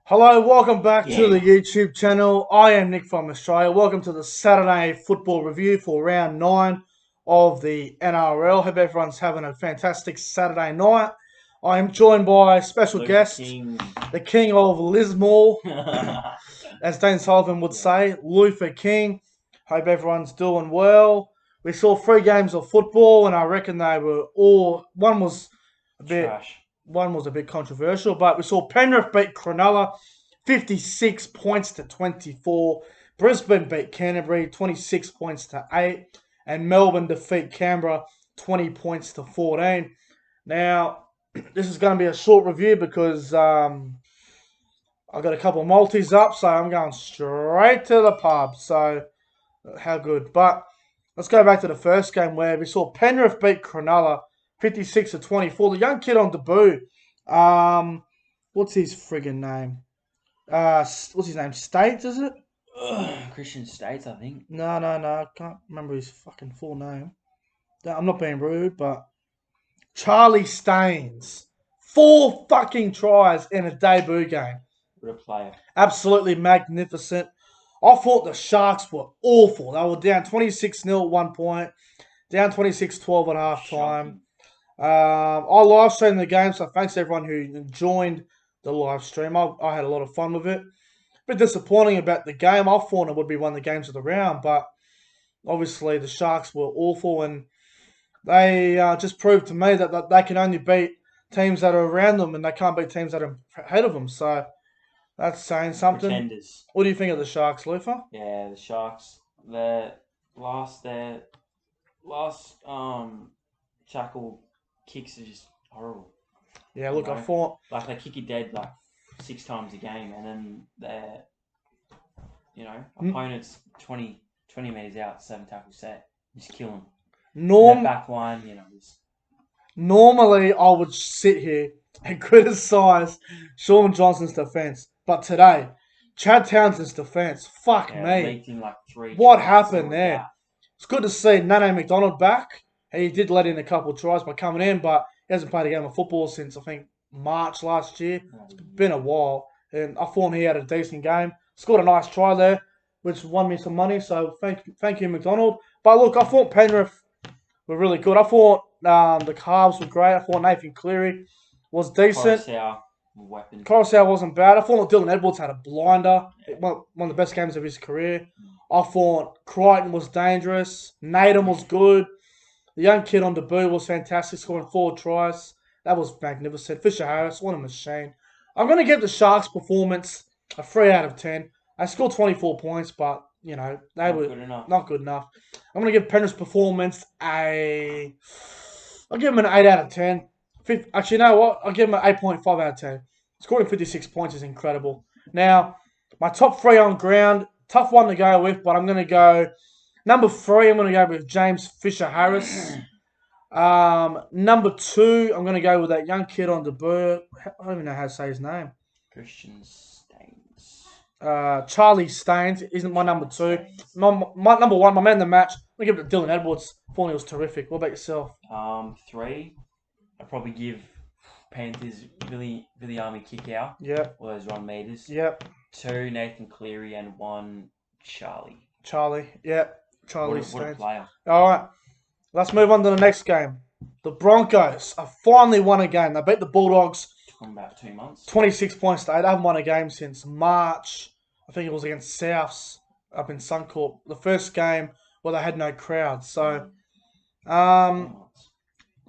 Hello, welcome back to the Yeah. YouTube channel. I am Nick from Australia. Welcome to the Saturday football review for round 9 of the NRL. Hope everyone's having a fantastic Saturday night. I am joined by a special Luther guest, King. the king of Lismore, Yeah. as Dane Sullivan would say, Luther King. Hope everyone's doing well. We saw 3 games of football, and I reckon they were all. A bit Trash. one was a bit controversial, but we saw Penrith beat Cronulla 56 points to 24. Brisbane beat Canterbury 26 points to 8. And Melbourne defeat Canberra 20 points to 14. Now, this is going to be a short review because I got a couple of multis up, so I'm going straight to the pub. So, how good. But let's go back to the first game where we saw Penrith beat Cronulla 56 to 24. The young kid on debut, um, what's his friggin' name? What's his name? States, is it? Christian States, I think. No. I can't remember his fucking full name. I'm not being rude, but Charlie Staines. 4 fucking tries in a debut game. What a player. Absolutely magnificent. I thought the Sharks were awful. They were down 26-0 at one point, down 26-12 at half time. Shocking. I live streamed the game, so thanks to everyone who joined the live stream. I had a lot of fun with it. A bit disappointing about the game. I thought it would be one of the games of the round, but obviously the Sharks were awful, and they just proved to me that they can only beat teams that are around them, and they can't beat teams that are ahead of them. So that's saying something. Pretenders. What do you think of the Sharks, Lufa? Yeah, the Sharks. Their last tackle kicks are just horrible. Yeah, You look, I know, thought. like they kick you dead like 6 times a game, and then their opponents 20 meters out, 7 tackle set, just kill them. And that Norm back line, just Normally, I would sit here and criticize Sean Johnson's defense, but today, Chad Townsend's defense, fuck yeah, me, leaked in like three what tries happened through a there? gap. It's good to see Nane McDonald back. He did let in a couple of tries by coming in, but he hasn't played a game of football since I think March last year. Oh, It's been a yeah. while, and I thought he had a decent game. Scored a nice try there, which won me some money. So thank you, McDonald. But look, I thought Penrith were really good. I thought the Carbs were great. I thought Nathan Cleary was decent. Coruscant, weapon. Coruscant wasn't bad. I thought Dylan Edwards had a blinder. Yeah. One of the best games of his career. I thought Crichton was dangerous. Naden was good. The young kid on debut was fantastic, scoring 4 tries. That was magnificent. Fisher Harris, what a machine. I'm going to give the Sharks' performance a 3 out of 10. They scored 24 points, but, they Not were good enough. not good enough. I'm going to give Penrith's performance I'll give him an 8 out of 10. Actually, you know what? I'll give him an 8.5 out of 10. Scoring 56 points is incredible. Now, my top 3 on ground, tough one to go with, but I'm going to go number 3. I'm going to go with James Fisher Harris. Number 2, I'm going to go with that young kid on debut. I don't even know how to say his name. Christian Stains. Charlie Staines isn't my number 2. Stains. My number 1, my man in the match. I'm going to give it to Dylan Edwards. Thought he was terrific. What about yourself? 3. I'd probably give Panthers Army kick out. Yep. All those 1 meters. Yep. 2 Nathan Cleary and 1 Charlie. Charlie. Yep. Charlie What a Staines. player. All right. Let's move on to the next game. The Broncos have finally won a game. They beat the Bulldogs Took them about 2 months. 26 points to 8. They haven't won a game since March. I think it was against Souths up in Suncorp. The first game where they had no crowd. So, 4 months.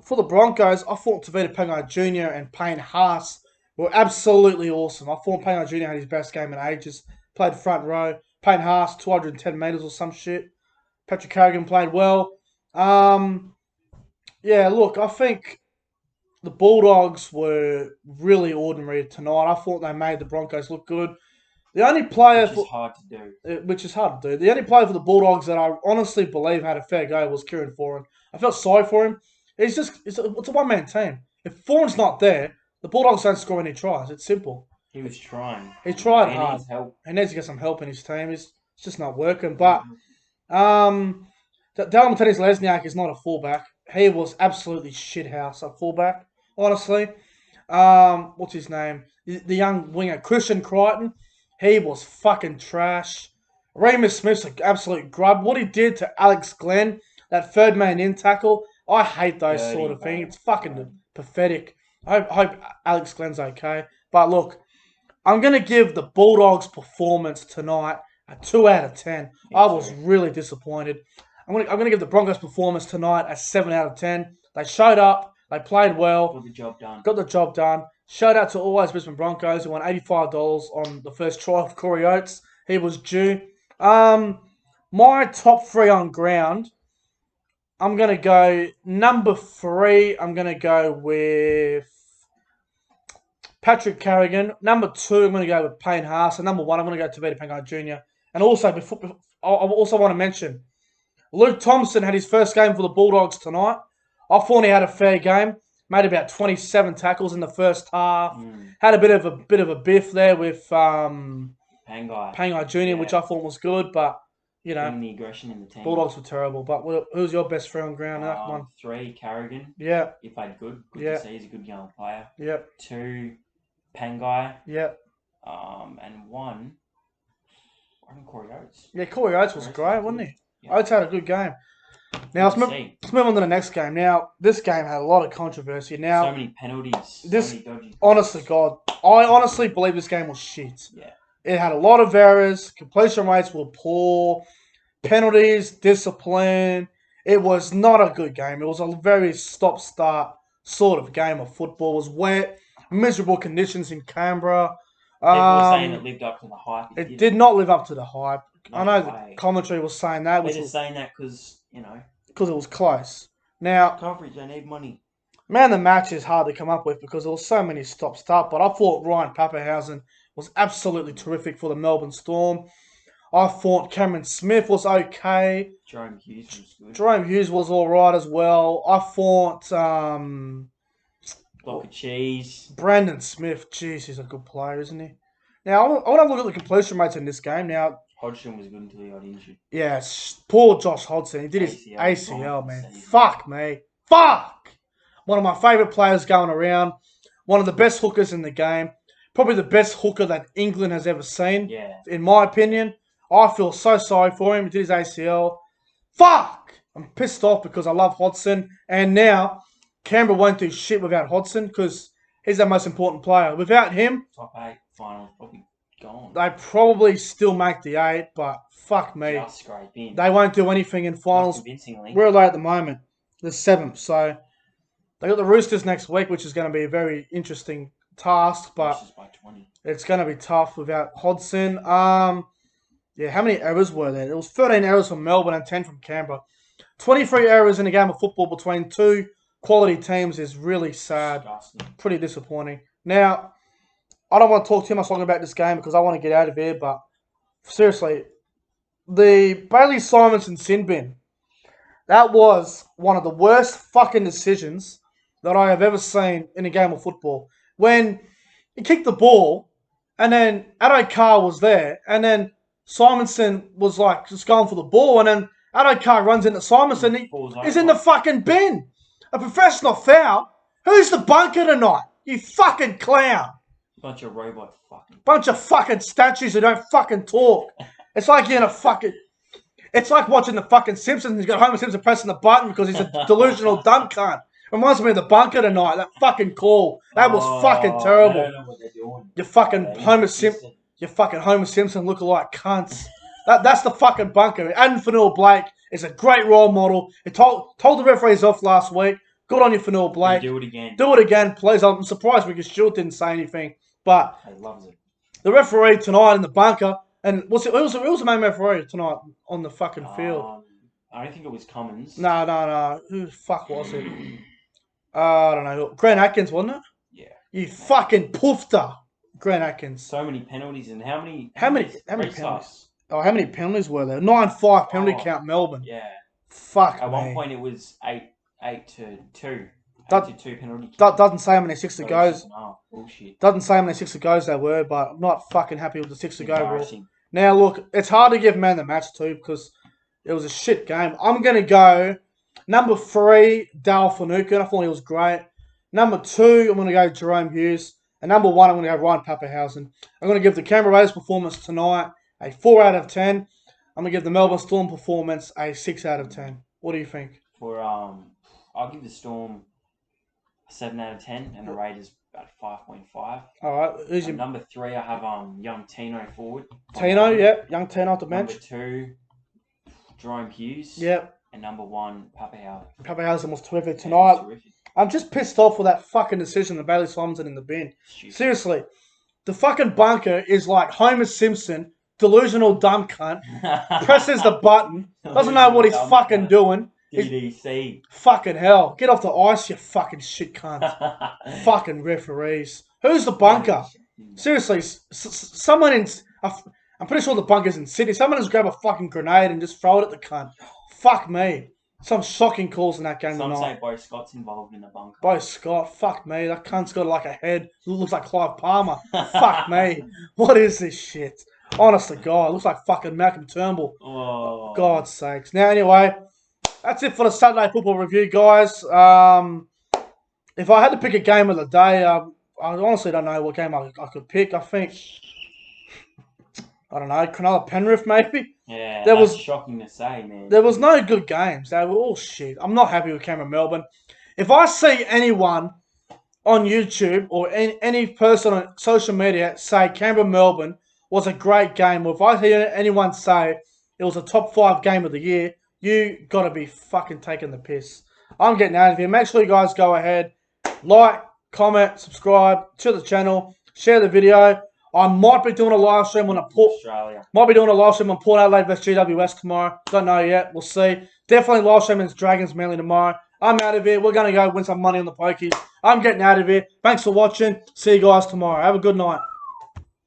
for the Broncos, I thought Tavita Pangai Jr. and Payne Haas were absolutely awesome. I thought Pangai Jr. had his best game in ages. Played front row. Payne Haas, 210 metres or some shit. Patrick Carrigan played well. Yeah, look, I think the Bulldogs were really ordinary tonight. I thought they made the Broncos look good. The only player Which is hard to do. which is hard to do. The only player for the Bulldogs that I honestly believe had a fair go was Kieran Foran. I felt sorry for him. It's a one man team. If Foran's not there, the Bulldogs don't score any tries. It's simple. He was trying. He tried He hard. needs help. He needs to get some help in his team. It's just not working. But um, Dalmatidis Lesniak is not a fullback. He was absolutely shithouse at fullback, honestly. What's his name? The young winger, Christian Crichton. He was fucking trash. Remus Smith's an absolute grub. What he did to Alex Glenn, that third man in tackle, I hate those Dirty, sort of bro. things. It's fucking pathetic. I hope Alex Glenn's okay. But look, I'm going to give the Bulldogs' performance tonight a 2 out of 10. I was really disappointed. I'm gonna give the Broncos' performance tonight a 7 out of 10. They showed up. They played well. Got the job done. Got the job done. Shout out to Always Brisbane Broncos who won $85 on the first try of Corey Oates. He was due. My top 3 on ground. I'm going to go number 3. I'm going to go with Patrick Carrigan. Number 2, I'm going to go with Payne Haas. And number 1, I'm going to go Tavita Pangai Jr. And also, I also want to mention, Luke Thompson had his first game for the Bulldogs tonight. I thought he had a fair game. Made about 27 tackles in the first half. Had a bit of a biff there with Pangai Jr., which I thought was good, but you know, the aggression in the team. Bulldogs were terrible. But who's your best friend on ground? That one. 3, Carrigan. Yeah. He played good. Good to see. He's a good young player. Yep. 2, Pangai. Yep. And 1, Corey Oates. Yeah, Corey Oates was great, wasn't he? Yeah. Oates had a good game. Now let's move on to the next game. Now this game had a lot of controversy. Now so many penalties. Honest to God, I honestly believe this game was shit. Yeah. It had a lot of errors. Completion rates were poor. Penalties, discipline. It was not a good game. It was a very stop-start sort of game of football. It was wet, miserable conditions in Canberra. People were saying it lived up to the hype. It did not live up to the hype. No I know way. the commentary was saying that. They're just saying that because, you know. Because it was close. Now, coverage, they need money. Man, the match is hard to come up with because there was so many stop-start. But I thought Ryan Pappenhausen was absolutely terrific for the Melbourne Storm. I thought Cameron Smith was okay. Jerome Hughes was good. Jerome Hughes was all right as well. I thought Block of cheese. Brandon Smith, jeez, he's a good player, isn't he? Now, I want to look at the completion rates in this game. Now, Hodgson was good until he got injured. Yes, poor Josh Hodgson. He did his ACL, man. Fuck me. Fuck! One of my favourite players going around. One of the best hookers in the game. Probably the best hooker that England has ever seen. Yeah. In my opinion. I feel so sorry for him. He did his ACL. Fuck! I'm pissed off because I love Hodgson. And now, Canberra won't do shit without Hodgson because he's their most important player. Without him... Top 8 finals probably gone. They probably still make the 8, but fuck me. Just scrape in. They won't do anything in finals. Convincingly. We're late at the moment. The 7th. So, they got the Roosters next week, which is going to be a very interesting task, but by 20. It's going to be tough without Hodgson. Yeah, how many errors were there? There was 13 errors from Melbourne and 10 from Canberra. 23 errors in a game of football between two quality teams is really sad. Disgusting. Pretty disappointing. Now, I don't want to talk too much long about this game because I want to get out of here, but seriously, the Bailey Simonson sin bin, that was one of the worst fucking decisions that I have ever seen in a game of football. When he kicked the ball, and then Addo Carr was there, and then Simonson was like just going for the ball, and then Addo Carr runs into Simonson. He's in the fucking bin. A professional foul. Who's the bunker tonight? You fucking clown. Bunch of robot fucking. Bunch of fucking statues who don't fucking talk. It's like you're in a fucking. It's like watching the fucking Simpsons. He's got Homer Simpson pressing the button because he's a delusional dumb cunt. Reminds me of the bunker tonight. That fucking call. That was fucking terrible. I don't know what they're doing. You fucking Homer Simpson. You fucking Homer Simpson lookalike cunts. That's the fucking bunker. Adam Fanua-Blake is a great role model. He told the referees off last week. Good on you, Fanua-Blake. Do it again. Do it again, please. I'm surprised because Stewart didn't say anything. But He loves it. the referee tonight in the bunker, and who was the main referee tonight on the fucking field? I don't think it was Cummins. No. Who the fuck was it? I don't know. Grant Atkins, wasn't it? Yeah. You fucking poofter, Grant Atkins. So many penalties and how many penalties? Oh, how many penalties were there? 9-5 penalty count Melbourne. Yeah. Fuck At me. one point it was 8-2. 8-2 penalty count. That doesn't say how many 6 to goes. No, bullshit. Doesn't say how many 6 to goes there were, but I'm not fucking happy with the 6 to go rule. Embarrassing. Now look, it's hard to give man the match too because it was a shit game. I'm gonna go number 3, Dale Finucane. I thought he was great. Number 2, I'm going to go Jerome Hughes. And number 1, I'm going to go Ryan Pappenhausen. I'm going to give the Canberra Raiders performance tonight a 4 out of 10. I'm going to give the Melbourne Storm performance a 6 out of 10. What do you think? I'll give the Storm a 7 out of 10 and the Raiders about 5.5. All right. Who's your number 3? I have young Tino forward. Tino, yep. Young Tino off the bench. Number 2, Jerome Hughes. Yep. And number 1, Pappenhausen. Pappenhausen was terrific tonight. Yeah, terrific. I'm just pissed off with that fucking decision of Bailey Simonson in the bin. Stupid. Seriously. The fucking bunker is like Homer Simpson, delusional dumb cunt, presses the button, doesn't know what he's fucking doing. DDC. Fucking hell. Get off the ice, you fucking shit cunt. Fucking referees. Who's the bunker? Seriously, someone in... I'm pretty sure the bunker's in Sydney. Someone has grabbed a fucking grenade and just throw it at the cunt. Fuck me. Some shocking calls in that game Some tonight. say Bo Scott's involved in the bunker. Bo Scott, fuck me. That cunt's got like a head. Looks like Clive Palmer. Fuck me. What is this shit? Honest to God. Looks like fucking Malcolm Turnbull. Oh. God's sakes. Now, anyway, that's it for the Saturday football review, guys. If I had to pick a game of the day, I honestly don't know what game I could pick. I think, I don't know, Cronulla Penrith maybe? Yeah, that was was shocking to say, man. There was no good games. They were all shit. I'm not happy with Canberra Melbourne. If I see anyone on YouTube or any person on social media say Canberra Melbourne was a great game, or if I hear anyone say it was a top 5 game of the year, you got to be fucking taking the piss. I'm getting out of here. Make sure you guys go ahead, like, comment, subscribe to the channel, share the video. I might be doing a live stream on Australia. Might be doing a live stream on Port Adelaide vs GWS tomorrow. Don't know yet. We'll see. Definitely live streaming Dragons Manly tomorrow. I'm out of here. We're going to go win some money on the pokies. I'm getting out of here. Thanks for watching. See you guys tomorrow. Have a good night.